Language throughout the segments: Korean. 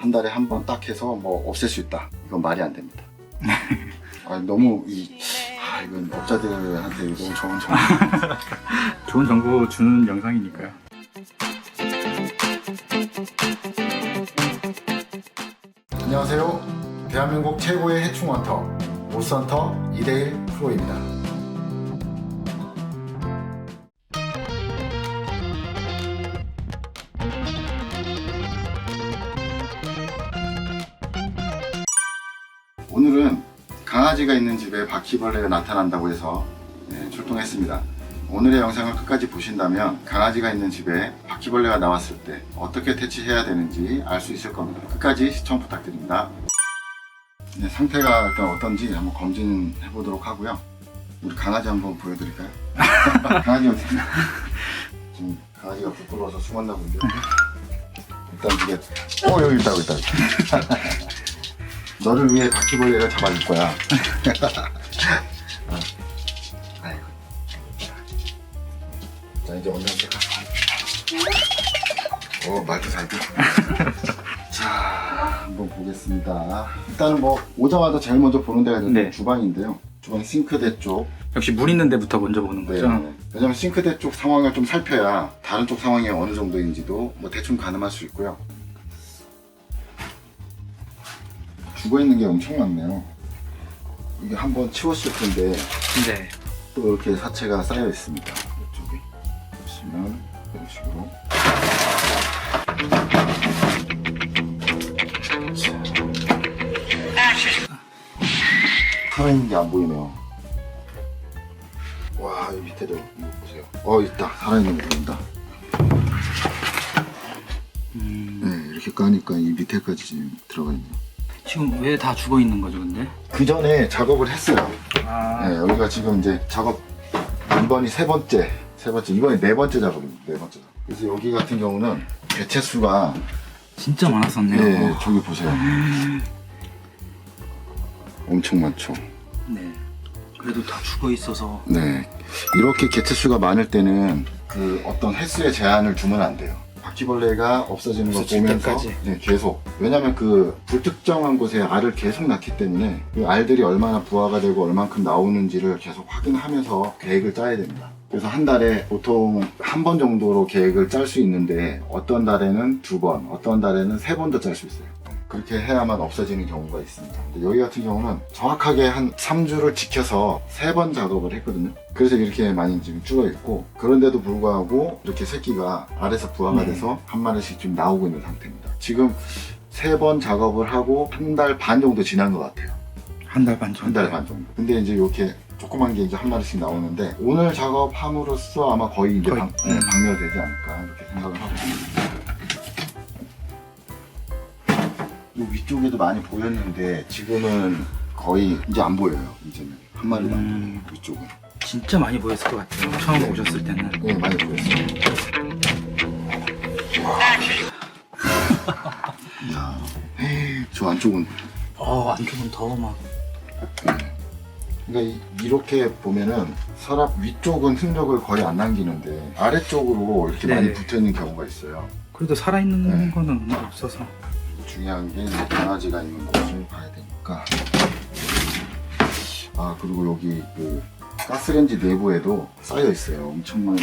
한 달에 한 번 딱 해서 뭐 없앨 수 있다. 이건 말이 안 됩니다. 너무 이건 업자들한테 너무 좋은 정보. 좋은 정보 주는 영상이니까요. 안녕하세요. 대한민국 최고의 해충원터 모스헌터 2대1 프로입니다. 오늘은 강아지가 있는 집에 바퀴벌레가 나타난다고 해서 출동했습니다. 오늘의 영상을 끝까지 보신다면 강아지가 있는 집에 바퀴벌레가 나왔을 때 어떻게 퇴치해야 되는지 알 수 있을 겁니다. 끝까지 시청 부탁드립니다. 상태가 일단 어떤지 한번 검진해 보도록 하고요. 우리 강아지 한번 보여드릴까요? 강아지 어디 있나? 지금 강아지가 부끄러워서 숨었나 본데. 일단 이게 여기 있다. 너를 위해 바퀴벌레를 잡아줄 거야. 아이고. 자, 이제 언니한테 가. 말도 잘 듣. 자, 한번 보겠습니다. 일단은 뭐 오자마자 제일 먼저 보는 데가 네. 주방인데요. 주방 싱크대 쪽. 역시 물 있는 데부터 먼저 보는 거죠? 네. 왜냐면 싱크대 쪽 상황을 좀 살펴야 다른 쪽 상황이 어느 정도인지도 뭐 대충 가늠할 수 있고요. 죽어있는 게 엄청 많네요. 이게 한번 치웠을 텐데 네. 또 이렇게 사체가 쌓여 있습니다. 이쪽에 보시면 이런 식으로. 살아있는 게 안 보이네요. 와, 이 밑에도 이거 보세요. 있다. 살아있는 게 보인다. 네, 이렇게 까니까 이 밑에까지 지금 들어가 있네요. 지금 왜 다 죽어 있는 거죠, 근데? 그 전에 작업을 했어요. 네, 여기가 지금 이제 작업 이번이 세 번째, 이번이 네 번째 작업입니다. 네 번째 작업. 그래서 여기 같은 경우는 개체 수가 진짜 많았었네요. 네, 저기 보세요. 엄청 많죠. 네. 그래도 다 죽어 있어서. 네, 이렇게 개체 수가 많을 때는 그 어떤 횟수의 제한을 두면 안 돼요. 바퀴벌레가 없어지는 걸 보면서 계속, 왜냐면 그 불특정한 곳에 알을 계속 낳기 때문에 그 알들이 얼마나 부화가 되고 얼만큼 나오는지를 계속 확인하면서 계획을 짜야 됩니다. 그래서 한 달에 보통 한 번 정도로 계획을 짤 수 있는데 어떤 달에는 두 번, 어떤 달에는 세 번도 짤 수 있어요. 그렇게 해야만 없어지는 경우가 있습니다. 근데 여기 같은 경우는 정확하게 한 3주를 지켜서 3번 작업을 했거든요. 그래서 이렇게 많이 지금 죽어 있고, 그런데도 불구하고 이렇게 새끼가 알에서 부화가 돼서 한 마리씩 지금 나오고 있는 상태입니다. 지금 3번 작업을 하고 한 달 반 정도 지난 것 같아요. 한 달 반 정도? 한 달 반 정도. 근데 이제 이렇게 조그만 게 이제 한 마리씩 나오는데, 오늘 작업함으로써 아마 거의 이제 박멸되지 않을까 이렇게 생각을 하고 있습니다. 이 위쪽에도 많이 보였는데 지금은 거의 이제 안 보여요. 이제는 한 마리도 안 보여요. 위쪽은 진짜 많이 보였을 것 같아요. 처음 오셨을 때는. 네, 많이 보였어요. 이야, 저 안쪽은 안쪽은 더 막. 그러니까 이렇게 보면은 서랍 위쪽은 흔적을 거의 안 남기는데 아래쪽으로 이렇게 많이 붙어 있는 경우가 있어요. 그래도 살아있는 거는 없어서. 중요한 게 이제 강아지가 있는 곳을 봐야 되니까. 그리고 여기 그 가스레인지 내부에도 쌓여 있어요. 엄청 많이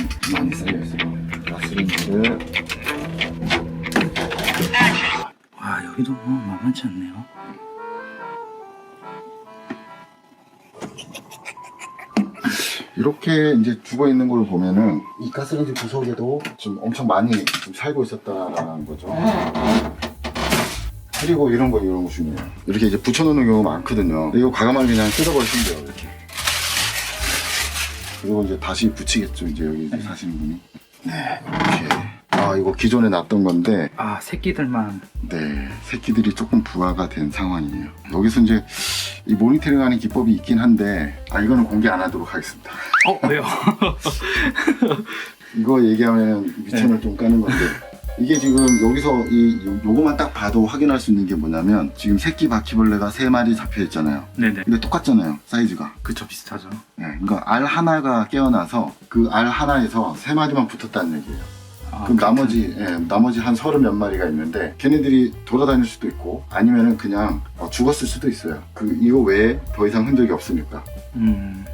쌓여 있어요. 가스레인지를. 여기도 만만치 않네요. 이렇게 이제 죽어 있는 걸 보면은 이 가스레인지 구석에도 지금 엄청 많이 좀 살고 있었다라는 거죠. 그리고 이런 거 중요해요. 이렇게 이제 붙여놓는 경우가 많거든요. 이거 과감하게 그냥 뜯어버리시면 돼요. 이렇게. 그리고 이제 다시 붙이겠죠. 이제 여기 사시는 분이. 네, 이렇게. 이거 기존에 놨던 건데. 새끼들만. 네, 새끼들이 조금 부화가 된 상황이에요. 여기서 이제 이 모니터링하는 기법이 있긴 한데, 이거는 공개 안 하도록 하겠습니다. 왜요? 이거 얘기하면 미천을 좀 까는 건데. 이게 지금 여기서 요거만 딱 봐도 확인할 수 있는 게 뭐냐면, 지금 새끼 바퀴벌레가 3마리 잡혀 있잖아요. 네네. 근데 똑같잖아요, 사이즈가. 그쵸, 비슷하죠. 네, 그러니까 알 하나가 깨어나서 그 알 하나에서 3마리만 붙었다는 얘기예요. 그럼 나머지 한 30 몇 마리가 있는데 걔네들이 돌아다닐 수도 있고 아니면은 그냥 죽었을 수도 있어요. 이거 외에 더 이상 흔적이 없으니까.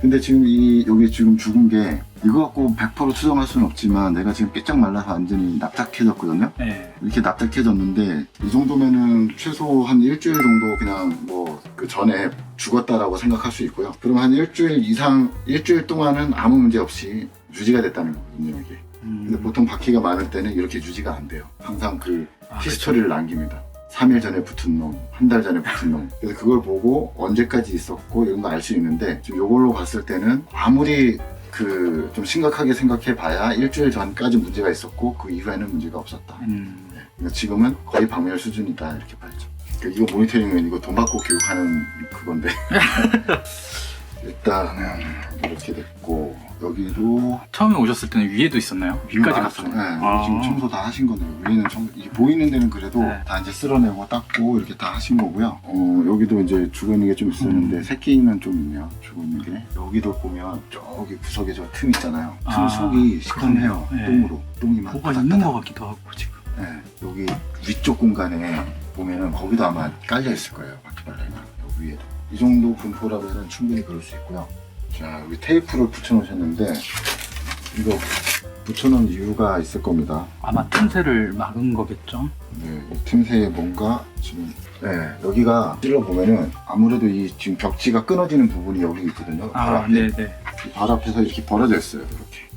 근데 지금 여기 지금 죽은 게 이거 갖고 100% 추정할 수는 없지만 내가 지금 삐쩍 말라서 완전히 납작해졌거든요. 네. 이렇게 납작해졌는데 이 정도면은 최소 한 일주일 정도 그냥 뭐 그 전에 죽었다라고 생각할 수 있고요. 그럼 한 일주일 동안은 아무 문제 없이 유지가 됐다는 거거든요, 이게. 근데 보통 바퀴가 많을 때는 이렇게 유지가 안 돼요. 항상 히스토리를 남깁니다. 3일 전에 붙은 놈, 한 달 전에 붙은 놈. 그래서 그걸 보고 언제까지 있었고 이런 거 알 수 있는데 지금 이걸로 봤을 때는 아무리 좀 심각하게 생각해 봐야 일주일 전까지 문제가 있었고 그 이후에는 문제가 없었다. 그러니까 지금은 거의 박멸 수준이다 이렇게 봐야죠. 그러니까 이거 모니터링은 이거 돈 받고 교육하는 그건데 일단은 이렇게 됐고 여기도 처음에 오셨을 때는 위에도 있었나요? 위까지 갔어요? 네, 지금 청소 다 하신 거네요. 위에는 이게 보이는 데는 그래도 다 이제 쓸어내고 닦고 이렇게 다 하신 거고요. 여기도 이제 죽어 있는 게 좀 있었는데 새끼는 좀 있네요. 죽어 있는 게 여기도 보면 저기 구석에 저 틈 있잖아요. 틈 속이 시커매요. 네. 똥이 막 뭐가 있는 것 같기도 하고 지금. 네, 여기 위쪽 공간에 보면은 거기도 아마 깔려 있을 거예요. 바퀴벌레가 여기 위에도. 이 정도 분포라면 충분히 그럴 수 있고요. 자, 여기 테이프를 붙여놓으셨는데 이거 붙여놓은 이유가 있을 겁니다. 아마 틈새를 막은 거겠죠? 네, 이 틈새에 뭔가 지금 여기가 찔러 보면은 아무래도 이 지금 벽지가 끊어지는 부분이 여기 있거든요. 발 앞에. 네네. 이 발 앞에서 이렇게 벌어져 있어요.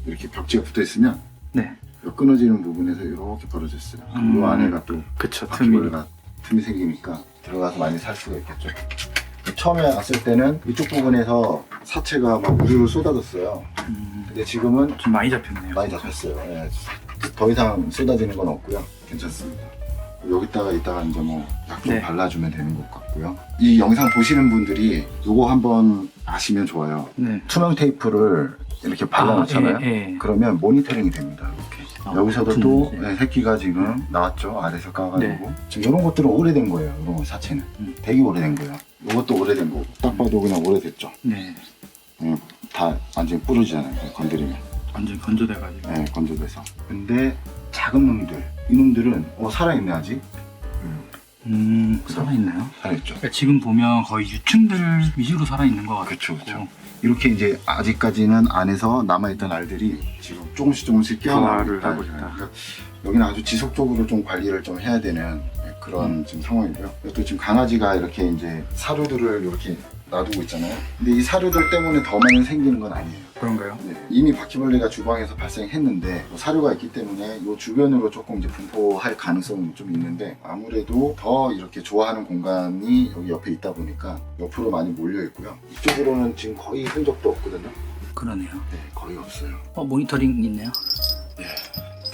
이렇게 벽지가 붙어 있으면 네. 끊어지는 부분에서 이렇게 벌어져 있어요. 이 안에가 또 그쵸, 틈이 생기니까 들어가서 많이 살 수가 있겠죠. 처음에 왔을 때는 이쪽 부분에서 사체가 막 우르르 쏟아졌어요. 근데 지금은 좀 많이 잡혔네요. 많이 잡혔어요. 예. 더 이상 쏟아지는 건 없고요. 괜찮습니다. 여기다가 이따가 이제 뭐 약 좀 발라주면 되는 것 같고요. 이 영상 보시는 분들이 이거 한번 아시면 좋아요. 네. 투명 테이프를 이렇게 발라놓잖아요. 그러면 모니터링이 됩니다. 이렇게. 여기서도 또 새끼가 지금 나왔죠. 아래에서 까가지고. 지금 이런 것들은 오래된 거예요. 이런 거 사체는. 되게 오래된 거예요. 이것도 오래된 거고. 딱 봐도 그냥 오래됐죠. 네. 다 완전히 부러지잖아요. 건드리면. 완전히 건조돼가지고. 네, 건조돼서. 근데 작은 놈들, 이놈들은 살아있네 아직. 살아있나요? 살아있죠. 그러니까 지금 보면 거의 유충들 위주로 살아있는 것 같아요. 그렇죠. 이렇게 이제 아직까지는 안에서 남아있던 알들이 지금 조금씩 깨어나고 있다. 그러니까 여기는 아주 지속적으로 좀 관리를 좀 해야 되는 그런 지금 상황이고요. 또 지금 강아지가 이렇게 이제 사료들을 이렇게 놔두고 있잖아요. 근데 이 사료들 때문에 더 많이 생기는 건 아니에요. 그런가요? 네, 이미 바퀴벌레가 주방에서 발생했는데 사료가 있기 때문에 이 주변으로 조금 이제 분포할 가능성은 좀 있는데 아무래도 더 이렇게 좋아하는 공간이 여기 옆에 있다 보니까 옆으로 많이 몰려 있고요. 이쪽으로는 지금 거의 흔적도 없거든요. 그러네요. 네, 거의 없어요. 모니터링 있네요. 네,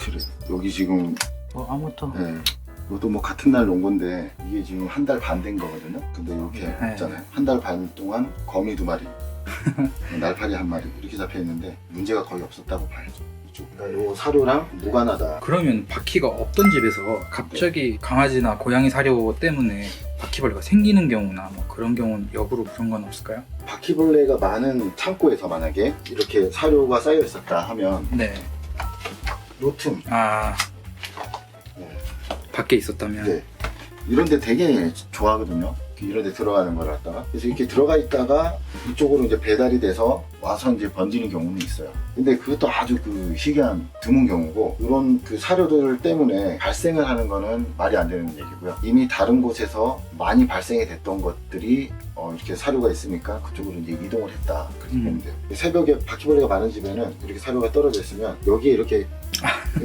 그래. 여기 지금 아무것도. 네, 이것도 뭐 같은 날 놓은 건데 이게 지금 한 달 반 된 거거든요. 근데 이렇게 있잖아요. 한 달 반 동안 거미 2마리, 날파리 1마리 이렇게 잡혀 있는데 문제가 거의 없었다고 봐야죠. 그러니까 요 사료랑 무관하다. 그러면 바퀴가 없던 집에서 갑자기 강아지나 고양이 사료 때문에 바퀴벌레가 생기는 경우나 뭐 그런 경우는 역으로 그런 건 없을까요? 바퀴벌레가 많은 창고에서 만약에 이렇게 사료가 쌓여 있었다 하면 네. 요 틈, 밖에 있었다면. 네. 이런 데 되게 좋아하거든요. 이런 데 들어가는 걸 갖다가. 그래서 이렇게 들어가 있다가 이쪽으로 이제 배달이 돼서 와서 이제 번지는 경우는 있어요. 근데 그것도 아주 희귀한 드문 경우고, 이런 사료들 때문에 발생을 하는 거는 말이 안 되는 얘기고요. 이미 다른 곳에서 많이 발생이 됐던 것들이 이렇게 사료가 있으니까 그쪽으로 이제 이동을 했다. 그렇게 보면 돼요. 새벽에 바퀴벌레가 많은 집에는 이렇게 사료가 떨어져 있으면 여기에 이렇게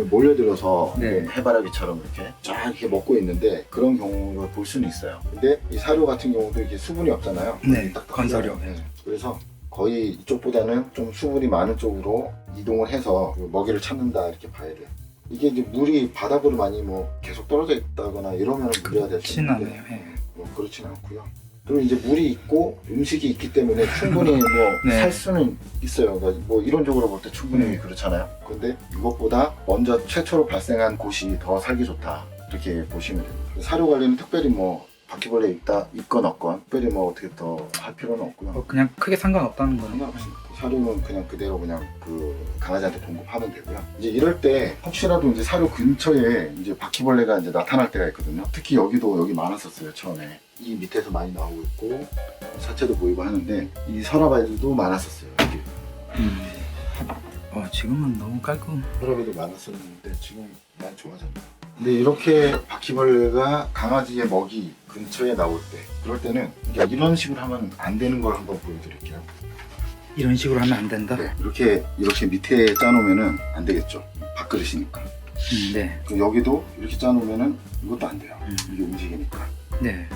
몰려들어서 해바라기처럼 이렇게 쫙 이렇게 먹고 있는데 그런 경우를 볼 수는 있어요. 근데 이 사료 같은 경우도 이게 수분이 없잖아요. 네, 딱 건사료. 그래서 거의 이쪽보다는 좀 수분이 많은 쪽으로 이동을 해서 먹이를 찾는다 이렇게 봐야 돼요. 이게 이제 물이 바닥으로 많이 뭐 계속 떨어져 있다거나 이러면 문제가 될 수 있는데 그렇진 않고요. 그리고 이제 물이 있고 음식이 있기 때문에 충분히 살 수는 있어요. 그러니까 뭐 이론적으로 볼 때 충분히 그렇잖아요. 근데 이것보다 먼저 최초로 발생한 곳이 더 살기 좋다 이렇게 보시면 됩니다. 사료 관리는 특별히 바퀴벌레 있건 없건 특별히 뭐 어떻게 더 할 필요는 없고요. 그냥 크게 상관없다는 거는. 상관없습니다. 사료는 그냥 그대로 그냥 그 강아지한테 공급하면 되고요. 이제 이럴 때 혹시라도 이제 사료 근처에 이제 바퀴벌레가 이제 나타날 때가 있거든요. 특히 여기 많았었어요 처음에. 이 밑에서 많이 나오고 있고 사체도 보이고 하는데 이 서랍아이들도 많았었어요. 여기. 지금은 너무 깔끔. 서랍에도 많았었는데 지금 많이 좋아졌네요. 근데 이렇게 바퀴벌레가 강아지의 먹이 근처에 나올 때 그럴 때는 이제 이런 식으로 하면 안 되는 걸 한번 보여드릴게요. 이런 식으로 하면 안 된다? 네, 이렇게 밑에 짜놓으면은 안 되겠죠. 밥그릇이니까. 네. 그리고 여기도 이렇게 짜놓으면은 이것도 안 돼요. 이게 움직이니까. 네.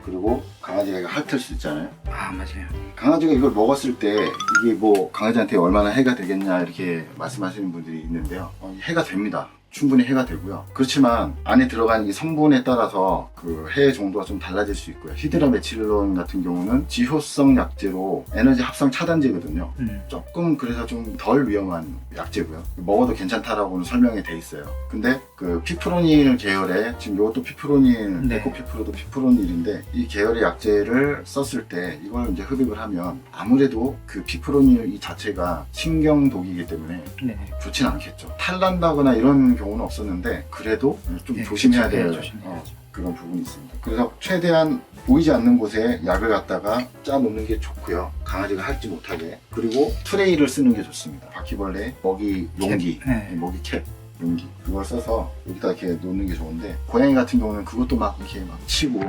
그리고 강아지가 핥을 수 있잖아요. 맞아요. 강아지가 이걸 먹었을 때 이게 뭐 강아지한테 얼마나 해가 되겠냐 이렇게 말씀하시는 분들이 있는데요. 해가 됩니다. 충분히 해가 되고요. 그렇지만 안에 들어간 이 성분에 따라서 그 해 정도가 좀 달라질 수 있고요. 히드라메틸론 같은 경우는 지효성 약제로 에너지 합성 차단제거든요. 조금 그래서 좀 덜 위험한 약제고요. 먹어도 괜찮다라고는 설명이 돼 있어요. 근데 그 피프로닐 계열의 지금 이것도 피프로닐, 네. 에코피프로도 피프로닐인데 이 계열의 약제를 썼을 때 이걸 이제 흡입을 하면 아무래도 그 피프로닐 이 자체가 신경독이기 때문에 네. 좋진 않겠죠. 탈난다거나 이런 경우는 없었는데 그래도 좀 네, 조심해야 그렇죠. 될 네, 조심해야죠. 그런 부분이 있습니다. 그래서 최대한 보이지 않는 곳에 약을 갖다가 짜 놓는 게 좋고요. 강아지가 핥지 못하게. 그리고 트레이를 쓰는 게 좋습니다. 바퀴벌레 먹이 용기, 네. 먹이 캡 용기 그걸 써서 여기다 이렇게 놓는 게 좋은데 고양이 같은 경우는 그것도 막 이렇게 막 치고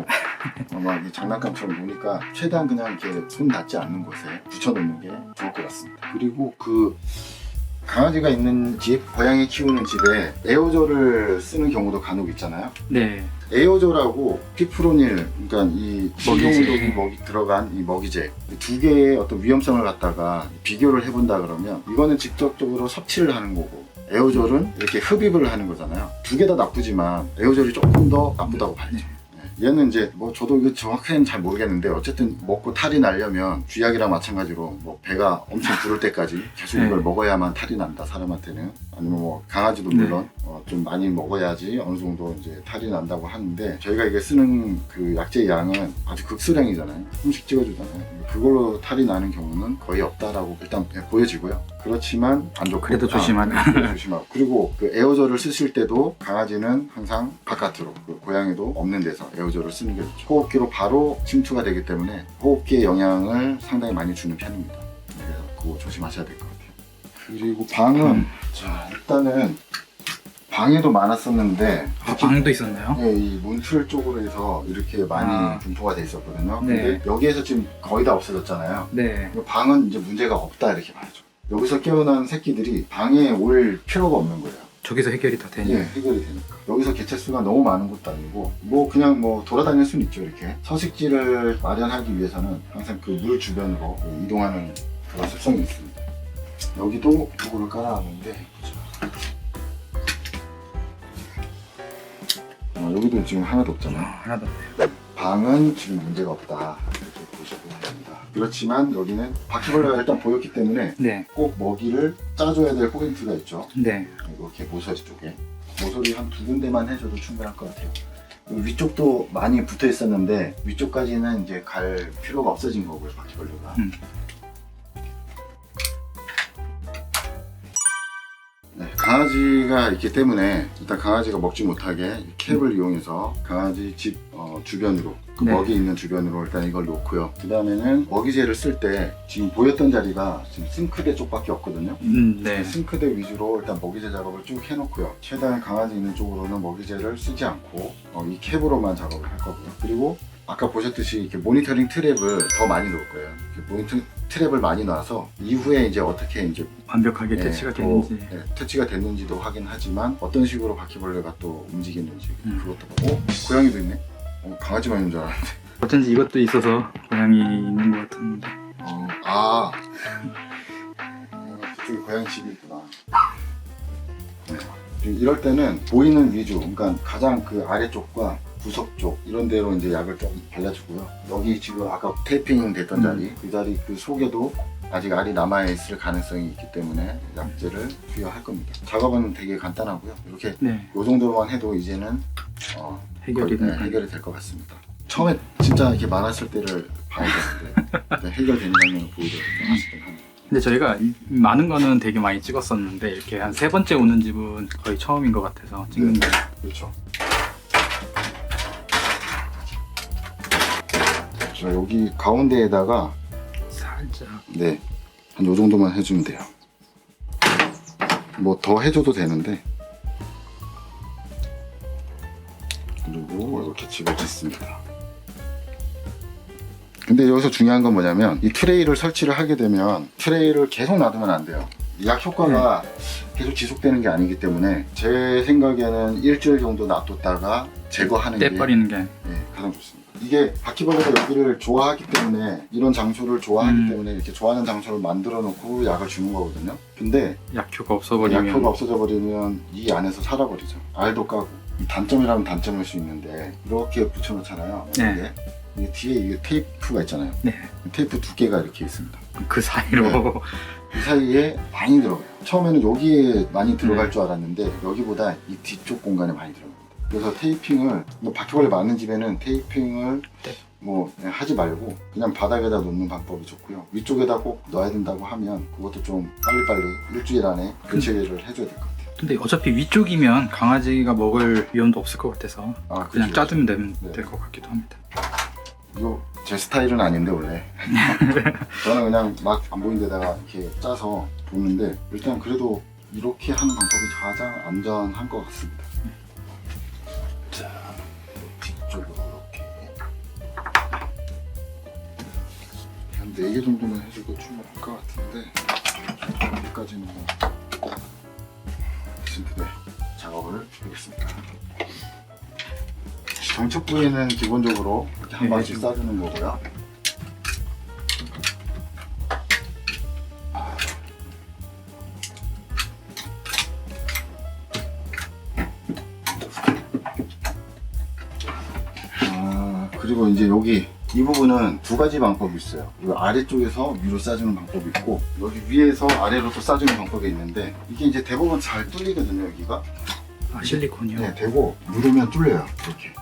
막 이렇게 장난감처럼 노니까 최대한 그냥 이렇게 손 닿지 않는 곳에 붙여놓는 게 좋을 것 같습니다. 그리고 그 강아지가 있는 집, 고양이 키우는 집에 에어졸을 쓰는 경우도 간혹 있잖아요. 네. 에어졸하고 피프로닐, 그러니까 이 먹이제. 식용독이 먹이 들어간 이 먹이제 두 개의 어떤 위험성을 갖다가 비교를 해본다 그러면 이거는 직접적으로 섭취를 하는 거고 에어졸은 이렇게 흡입을 하는 거잖아요. 두 개 다 나쁘지만 에어졸이 조금 더 나쁘다고 봐야죠. 얘는 이제 뭐 저도 이거 정확히는 잘 모르겠는데 어쨌든 먹고 탈이 나려면 쥐약이랑 마찬가지로 뭐 배가 엄청 부를 때까지 계속 이걸 먹어야만 탈이 난다 사람한테는. 아니면 뭐 강아지도 물론 좀 많이 먹어야지 어느 정도 이제 탈이 난다고 하는데 저희가 이게 쓰는 그 약제 양은 아주 극소량이잖아요. 조금씩 찍어주잖아요. 그걸로 탈이 나는 경우는 거의 없다라고 일단 보여지고요. 그렇지만 안 좋고 그래도 조심하라. 그래도 조심하고. 그리고 그 에어졸을 쓰실 때도 강아지는 항상 바깥으로, 그 고양이도 없는 데서 에어졸을 쓰는 게 좋죠. 호흡기로 바로 침투가 되기 때문에 호흡기에 영향을 상당히 많이 주는 편입니다. 그래서 그거 조심하셔야 될 것 같아요. 그리고 방은 자 일단은 방에도 많았었는데 방도 있었나요? 네, 이 문틀 쪽으로 해서 이렇게 많이 분포가 돼 있었거든요. 네. 근데 여기에서 지금 거의 다 없어졌잖아요. 네. 방은 이제 문제가 없다 이렇게 봐야죠. 여기서 깨어난 새끼들이 방에 올 필요가 없는 거예요. 저기서 해결이 다 되니. 예, 해결이 되니까. 여기서 개체수가 너무 많은 것도 아니고 뭐 그냥 뭐 돌아다닐 수는 있죠. 이렇게 서식지를 마련하기 위해서는 항상 그 물 주변으로 이동하는 그런 습성이 있습니다. 여기도 도구를 깔아놨는데 여기도 지금 하나도 없잖아요. 하나도 없네요. 방은 지금 문제가 없다 이렇게 보셔도 됩니다. 그렇지만 여기는 바퀴벌레가 일단 보였기 때문에 네. 꼭 먹이를 짜줘야 될 포인트가 있죠. 네. 이렇게 모서리 쪽에 모서리 한 두 군데만 해줘도 충분할 것 같아요. 위쪽도 많이 붙어 있었는데 위쪽까지는 이제 갈 필요가 없어진 거고요, 바퀴벌레가. 네, 강아지가 있기 때문에 일단 강아지가 먹지 못하게 이 캡을 이용해서 강아지 집 주변으로 그 네. 먹이 있는 주변으로 일단 이걸 놓고요. 그 다음에는 먹이제를 쓸 때 지금 보였던 자리가 지금 싱크대 쪽밖에 없거든요. 네. 싱크대 위주로 일단 먹이제 작업을 쭉 해놓고요. 최대한 강아지 있는 쪽으로는 먹이제를 쓰지 않고 이 캡으로만 작업을 할 거고요. 그리고 아까 보셨듯이 이렇게 모니터링 트랩을 더 많이 놓을 거예요. 이렇게 모니터링 트랩을 많이 놔서 이후에 이제 어떻게 이제 완벽하게 퇴치가 되는지. 퇴치가 됐는지도 확인하지만 어떤 식으로 바퀴벌레가 또 움직이는지 그것도 보고. 고양이도 있네. 강아지만 있는 줄 알았는데. 어쩐지 이것도 있어서 고양이 있는 것 같은데. 그쪽에 고양이 집이 있구나. 네. 이럴 때는 보이는 위주, 그러니까 가장 그 아래쪽과 구석 쪽 이런 데로 이제 약을 좀 발라주고요. 여기 지금 아까 테이핑 됐던 자리, 그 자리 그 속에도 아직 알이 남아있을 가능성이 있기 때문에 약제를 투여할 겁니다. 작업은 되게 간단하고요. 이렇게 네. 이 정도만 해도 이제는 해결이 거의, 해결이 될 것 같습니다. 처음에 진짜 이렇게 많았을 때를 봐야 되는데 해결되는 장면을 보여드리면 아쉽긴 하네요. 근데 저희가 많은 거는 되게 많이 찍었었는데 이렇게 한 3번째 오는 집은 거의 처음인 것 같아서 찍는 게. 그렇죠. 자, 여기 가운데에다가 살짝. 네, 한 요 정도만 해주면 돼요. 뭐 더 해줘도 되는데. 그리고 이렇게 집어넣습니다. 근데 여기서 중요한 건 뭐냐면 이 트레이를 설치를 하게 되면 트레이를 계속 놔두면 안 돼요. 약 효과가 계속 지속되는 게 아니기 때문에 제 생각에는 일주일 정도 놔뒀다가 제거하는 게 떼버리는 게. 가장 좋습니다. 이게 바퀴벌레가 여기를 좋아하기 때문에 이런 장소를 좋아하기 때문에 이렇게 좋아하는 장소를 만들어 놓고 약을 주는 거거든요. 근데 약효가 없어버리면. 약효가 없어져 버리면 이 안에서 살아버리죠. 알도 까고. 단점이라면 단점일 수 있는데 이렇게 붙여놓잖아요. 네. 이게 뒤에 이게 테이프가 있잖아요. 네. 테이프 두께가 이렇게 있습니다. 그 사이로. 네. 그 사이에 많이 들어가요. 처음에는 여기에 많이 들어갈 줄 알았는데 여기보다 이 뒤쪽 공간에 많이 들어갑니다. 그래서 테이핑을 뭐 바퀴벌레 많은 집에는 테이핑을 뭐 하지 말고 그냥 바닥에다 놓는 방법이 좋고요. 위쪽에다 꼭 넣어야 된다고 하면 그것도 좀 빨리빨리 일주일 안에 교체를 해줘야 될 것 같아요. 근데 어차피 위쪽이면 강아지가 먹을 위험도 없을 것 같아서 그냥 그렇죠. 짜두면 되면 네. 될 것 같기도 합니다. 이거 제 스타일은 아닌데 원래 저는 그냥 막 안 보이는 데다가 이렇게 짜서 보는데 일단 그래도 이렇게 하는 방법이 가장 안전한 것 같습니다. 자, 뒤쪽으로 이렇게 한 4개 정도만 해줘도 충분할 것 같은데 여기까지는 싱크대 작업을 해보겠습니다. 정착 부위는 기본적으로 이렇게 한 방씩 싸주는 거고요. 그리고 이제 여기 이 부분은 2가지 방법이 있어요. 이 아래쪽에서 위로 싸주는 방법이 있고 여기 위에서 아래로 또 싸주는 방법이 있는데 이게 이제 대부분 잘 뚫리거든요. 여기가 실리콘이요? 네, 되고 누르면 뚫려요. 이렇게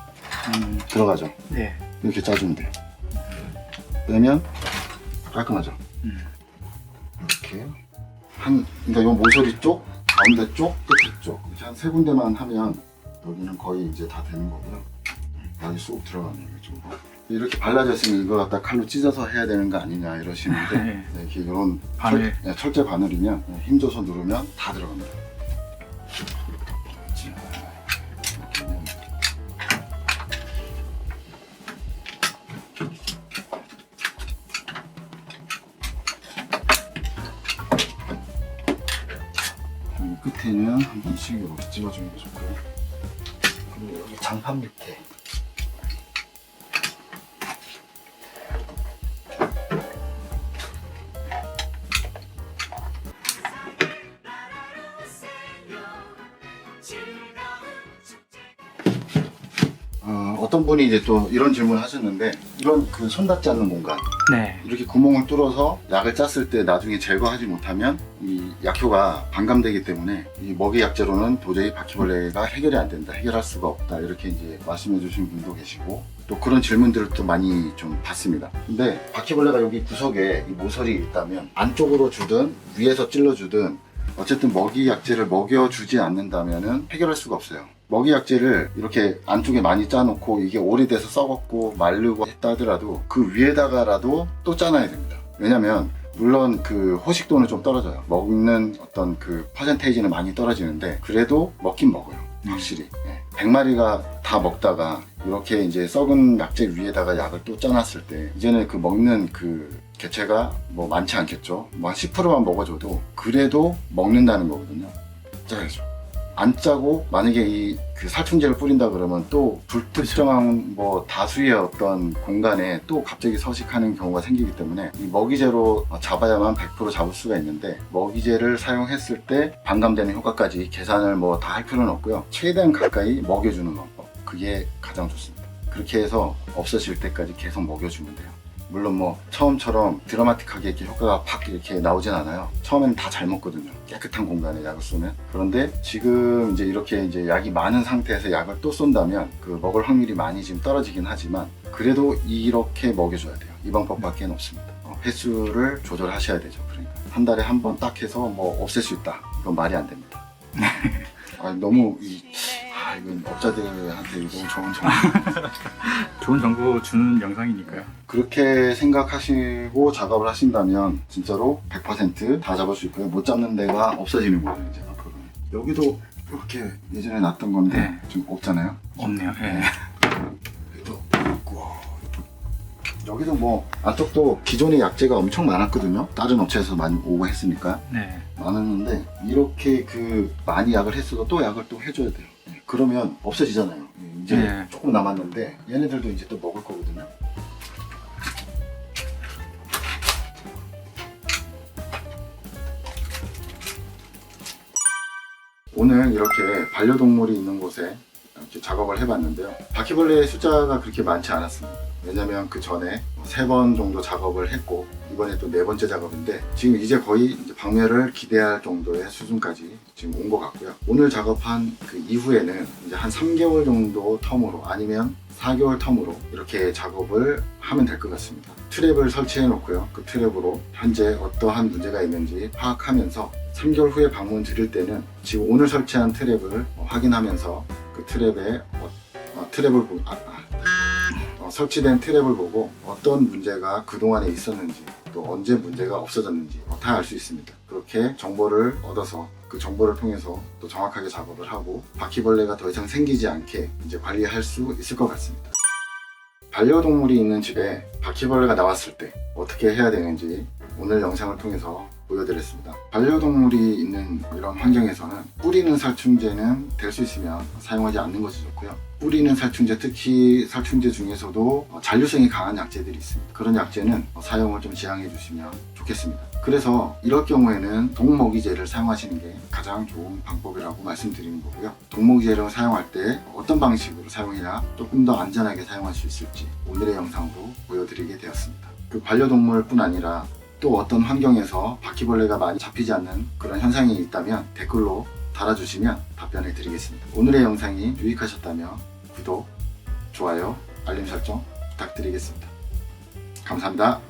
들어가죠. 네. 이렇게 짜주면 돼요. 빼면 깔끔하죠. 이렇게 그러니까 이 모서리 쪽, 가운데 쪽, 끝에 쪽 이렇게 한 3군데만 하면 여기는 거의 이제 다 되는 거고요. 여기 쏙 들어가네요. 이쪽으로. 이렇게 발라졌으면 이거 갖다 칼로 찢어서 해야 되는 거 아니냐 이러시는데 네. 이렇게 이런 바늘. 철제 바늘이면 힘줘서 누르면 다 들어갑니다. 끝에는 한 번씩 이렇게 찍어주는 게 좋고요. 그리고 여기 장판 밑에 어떤 분이 이제 또 이런 질문을 하셨는데 이런 그 손 닿지 않는 공간 네. 이렇게 구멍을 뚫어서 약을 짰을 때 나중에 제거하지 못하면 이 약효가 반감되기 때문에 이 먹이 약재로는 도저히 바퀴벌레가 해결이 안 된다, 해결할 수가 없다 이렇게 이제 말씀해 주신 분도 계시고 또 그런 질문들을 또 많이 좀 받습니다. 근데 바퀴벌레가 여기 구석에 이 모서리 있다면 안쪽으로 주든 위에서 찔러 주든 어쨌든 먹이 약재를 먹여주지 않는다면은 해결할 수가 없어요. 먹이 약재를 이렇게 안쪽에 많이 짜놓고 이게 오래돼서 썩었고 마르고 했다 하더라도 그 위에다가라도 또 짜놔야 됩니다. 왜냐면 물론 그 호식도는 좀 떨어져요. 먹는 어떤 그 퍼센테이지는 많이 떨어지는데 그래도 먹긴 먹어요. 확실히. 100마리가 다 먹다가 이렇게 이제 썩은 약재 위에다가 약을 또 짜놨을 때 이제는 그 먹는 그 개체가 뭐 많지 않겠죠. 뭐 한 10%만 먹어줘도 그래도 먹는다는 거거든요. 짜야죠. 안 짜고 만약에 이 그 살충제를 뿌린다 그러면 또 불특정한 뭐 다수의 어떤 공간에 또 갑자기 서식하는 경우가 생기기 때문에 이 먹이제로 잡아야만 100% 잡을 수가 있는데 먹이제를 사용했을 때 반감되는 효과까지 계산을 뭐 다 할 필요는 없고요. 최대한 가까이 먹여주는 방법 그게 가장 좋습니다. 그렇게 해서 없어질 때까지 계속 먹여주면 돼요. 물론 뭐 처음처럼 드라마틱하게 이렇게 효과가 팍 이렇게 나오진 않아요. 처음에는 다 잘 먹거든요. 깨끗한 공간에 약을 쏘면. 그런데 지금 이제 이렇게 이제 약이 많은 상태에서 약을 또 쏜다면 그 먹을 확률이 많이 지금 떨어지긴 하지만 그래도 이렇게 먹여줘야 돼요. 이 방법밖에 없습니다. 횟수를 조절하셔야 되죠. 그러니까 한 달에 한 번 딱 해서 뭐 없앨 수 있다. 이건 말이 안 됩니다. 너무 이건 업자들한테 너무 좋은 정보. 좋은 정보 주는 영상이니까요. 그렇게 생각하시고 작업을 하신다면 진짜로 100%다 잡을 수 있고요. 못 잡는 데가 없어지는 거예요. 이제 앞으로는. 여기도 이렇게 예전에 놨던 건데 네. 좀 없잖아요. 없네요. 네. 여기도 있고 여기도 뭐 안쪽도 기존의 약재가 엄청 많았거든요. 다른 업체에서 많이 오고 했으니까 네. 많았는데 이렇게 많이 약을 했어도 또 약을 또 해줘야 돼요. 그러면 없어지잖아요. 이제 네. 조금 남았는데 얘네들도 이제 또 먹을 거거든요. 오늘 이렇게 반려동물이 있는 곳에 이렇게 작업을 해봤는데요. 바퀴벌레의 숫자가 그렇게 많지 않았습니다. 왜냐면 그 전에 3번 정도 작업을 했고 이번에 또 4번째 작업인데 지금 이제 거의 이제 박멸을 기대할 정도의 수준까지 지금 온 것 같고요. 오늘 작업한 그 이후에는 이제 한 3개월 정도 텀으로 아니면 4개월 텀으로 이렇게 작업을 하면 될 것 같습니다. 트랩을 설치해 놓고요. 그 트랩으로 현재 어떠한 문제가 있는지 파악하면서 3개월 후에 방문 드릴 때는 지금 오늘 설치한 트랩을 확인하면서 그 트랩에 설치된 트랩을 보고 어떤 문제가 그동안에 있었는지 또 언제 문제가 없어졌는지 다 알 수 있습니다. 그렇게 정보를 얻어서 그 정보를 통해서 또 정확하게 작업을 하고 바퀴벌레가 더 이상 생기지 않게 이제 관리할 수 있을 것 같습니다. 반려동물이 있는 집에 바퀴벌레가 나왔을 때 어떻게 해야 되는지 오늘 영상을 통해서 보여드렸습니다. 반려동물이 있는 이런 환경에서는 뿌리는 살충제는 될 수 있으면 사용하지 않는 것이 좋고요. 뿌리는 살충제, 특히 살충제 중에서도 잔류성이 강한 약재들이 있습니다. 그런 약재는 사용을 좀 지양해 주시면 좋겠습니다. 그래서 이럴 경우에는 동먹이제를 사용하시는 게 가장 좋은 방법이라고 말씀드리는 거고요. 동먹이제를 사용할 때 어떤 방식으로 사용해야 조금 더 안전하게 사용할 수 있을지 오늘의 영상으로 보여드리게 되었습니다. 그 반려동물뿐 아니라 또 어떤 환경에서 바퀴벌레가 많이 잡히지 않는 그런 현상이 있다면 댓글로 달아주시면 답변해 드리겠습니다. 오늘의 영상이 유익하셨다면 구독, 좋아요, 알림 설정 부탁드리겠습니다. 감사합니다.